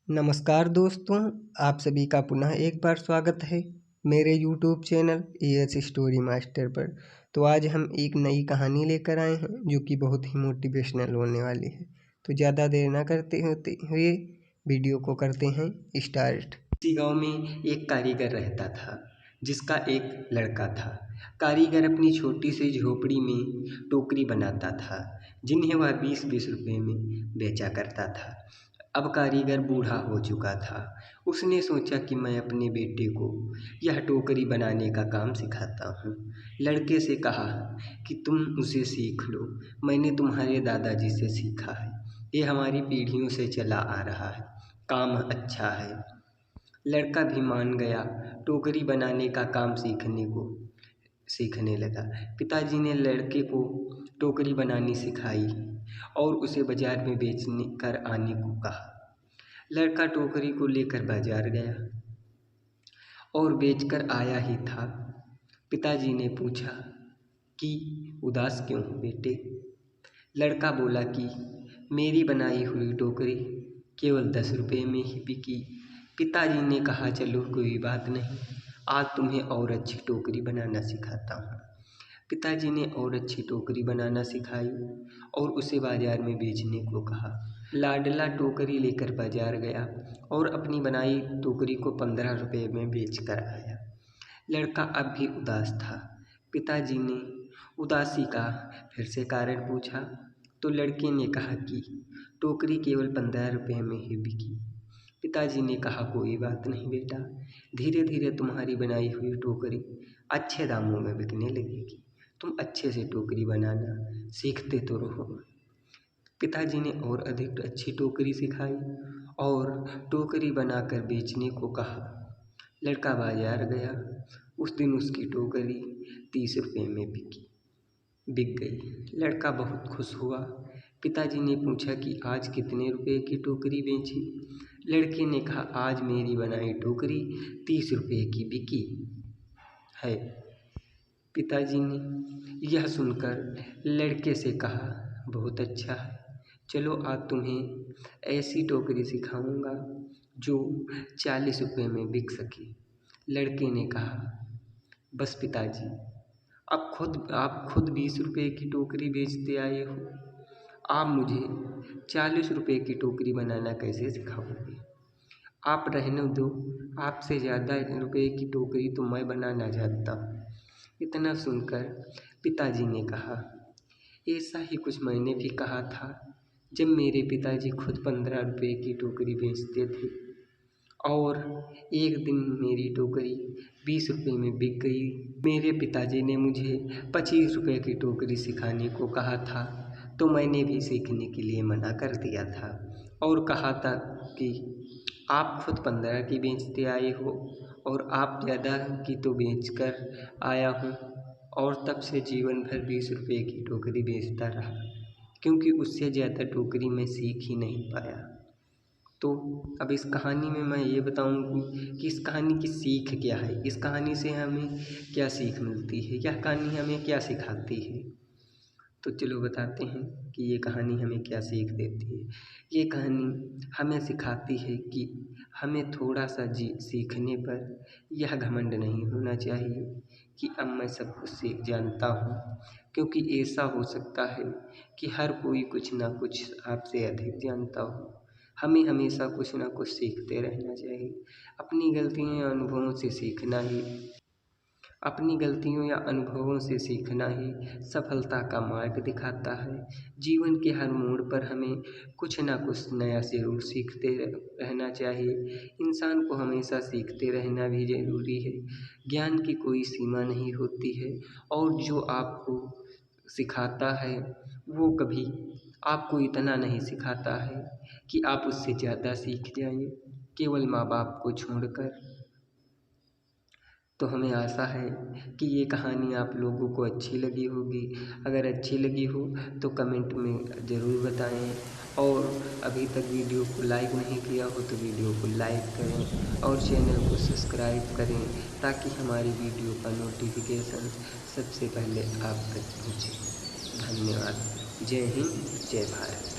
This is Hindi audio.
नमस्कार दोस्तों, आप सभी का पुनः एक बार स्वागत है मेरे YouTube channel as story master पर। तो आज हम एक नई कहानी लेकर आए हैं जो कि बहुत ही मोटिवेशनल होने वाली है। तो ज़्यादा देर ना करते हुए वीडियो को करते हैं स्टार्ट। इसी गांव में एक कारीगर रहता था जिसका एक लड़का था। कारीगर अपनी छोटी सी झोपड़ी में टोकरी बनाता था जिन्हें वह 20-20 रुपए में बेचा करता था। अब कारीगर बूढ़ा हो चुका था। उसने सोचा कि मैं अपने बेटे को यह टोकरी बनाने का काम सिखाता हूँ। लड़के से कहा कि तुम उसे सीख लो, मैंने तुम्हारे दादाजी से सीखा है, ये हमारी पीढ़ियों से चला आ रहा है, काम अच्छा है। लड़का भी मान गया, टोकरी बनाने का काम सीखने लगा। पिताजी ने लड़के को टोकरी बनानी सिखाई और उसे बाजार में बेचने कर आने को कहा। लड़का टोकरी को लेकर बाजार गया और बेचकर आया ही था। पिताजी ने पूछा कि उदास क्यों हो बेटे? लड़का बोला कि मेरी बनाई हुई टोकरी केवल 10 रुपये में ही बिकी। पिताजी ने कहा चलो कोई बात नहीं, आज तुम्हें और अच्छी टोकरी बनाना सिखाता हूँ। पिताजी ने और अच्छी टोकरी बनाना सिखाई और उसे बाजार में बेचने को कहा। लाडला टोकरी लेकर बाजार गया और अपनी बनाई टोकरी को 15 रुपये में बेच कर आया। लड़का अब भी उदास था। पिताजी ने उदासी का फिर से कारण पूछा तो लड़के ने कहा कि टोकरी केवल 15 रुपये में ही बिकी। पिताजी ने कहा कोई बात नहीं बेटा, धीरे धीरे तुम्हारी बनाई हुई टोकरी अच्छे दामों में बिकने लगेगी, तुम अच्छे से टोकरी बनाना सीखते तो रहो। पिताजी ने और अधिक अच्छी टोकरी सिखाई और टोकरी बनाकर बेचने को कहा। लड़का बाजार गया। उस दिन उसकी टोकरी 30 रुपये में बिक गई। लड़का बहुत खुश हुआ। पिताजी ने पूछा कि आज कितने रुपए की टोकरी बेची? लड़के ने कहा आज मेरी बनाई टोकरी 30 रुपये की बिकी है। पिताजी ने यह सुनकर लड़के से कहा बहुत अच्छा है, चलो आज तुम्हें ऐसी टोकरी सिखाऊंगा जो 40 रुपये में बिक सके। लड़के ने कहा बस पिताजी, आप खुद 20 रुपये की टोकरी बेचते आए हो, आप मुझे 40 रुपये की टोकरी बनाना कैसे सिखाओगे? आप रहने दो, आपसे ज़्यादा रुपये की टोकरी तो मैं बनाना जानता हूँ। इतना सुनकर पिताजी ने कहा ऐसा ही कुछ मैंने भी कहा था जब मेरे पिताजी खुद 15 रुपये की टोकरी बेचते थे और एक दिन मेरी टोकरी 20 रुपये में बिक गई। मेरे पिताजी ने मुझे 25 रुपये की टोकरी सिखाने को कहा था तो मैंने भी सीखने के लिए मना कर दिया था और कहा था कि आप खुद 15 की बेचते आए हो और आप ज़्यादा की तो बेच कर आया हूँ और तब से जीवन भर 20 रुपये की टोकरी बेचता रहा, क्योंकि उससे ज़्यादा टोकरी मैं सीख ही नहीं पाया। तो अब इस कहानी में मैं ये बताऊंगी कि इस कहानी की सीख क्या है, इस कहानी से हमें क्या सीख मिलती है, यह कहानी हमें क्या सिखाती है। तो चलो बताते हैं कि ये कहानी हमें क्या सीख देती है। ये कहानी हमें सिखाती है कि हमें थोड़ा सा सीखने पर यह घमंड नहीं होना चाहिए कि अब मैं सब कुछ सीख जानता हूँ, क्योंकि ऐसा हो सकता है कि हर कोई कुछ ना कुछ आपसे अधिक जानता हो। हमें हमेशा कुछ ना कुछ सीखते रहना चाहिए। अपनी गलतियों या अनुभवों से सीखना ही सफलता का मार्ग दिखाता है। जीवन के हर मोड़ पर हमें कुछ ना कुछ नया ज़रूर सीखते रहना चाहिए। इंसान को हमेशा सीखते रहना भी ज़रूरी है। ज्ञान की कोई सीमा नहीं होती है और जो आपको सिखाता है वो कभी आपको इतना नहीं सिखाता है कि आप उससे ज़्यादा सीख जाएं, केवल माँ बाप को छोड़कर। तो हमें आशा है कि ये कहानी आप लोगों को अच्छी लगी होगी। अगर अच्छी लगी हो तो कमेंट में ज़रूर बताएं और अभी तक वीडियो को लाइक नहीं किया हो तो वीडियो को लाइक करें और चैनल को सब्सक्राइब करें ताकि हमारी वीडियो का नोटिफिकेशन सबसे पहले आप तक पहुँचे। धन्यवाद। जय हिंद, जय भारत।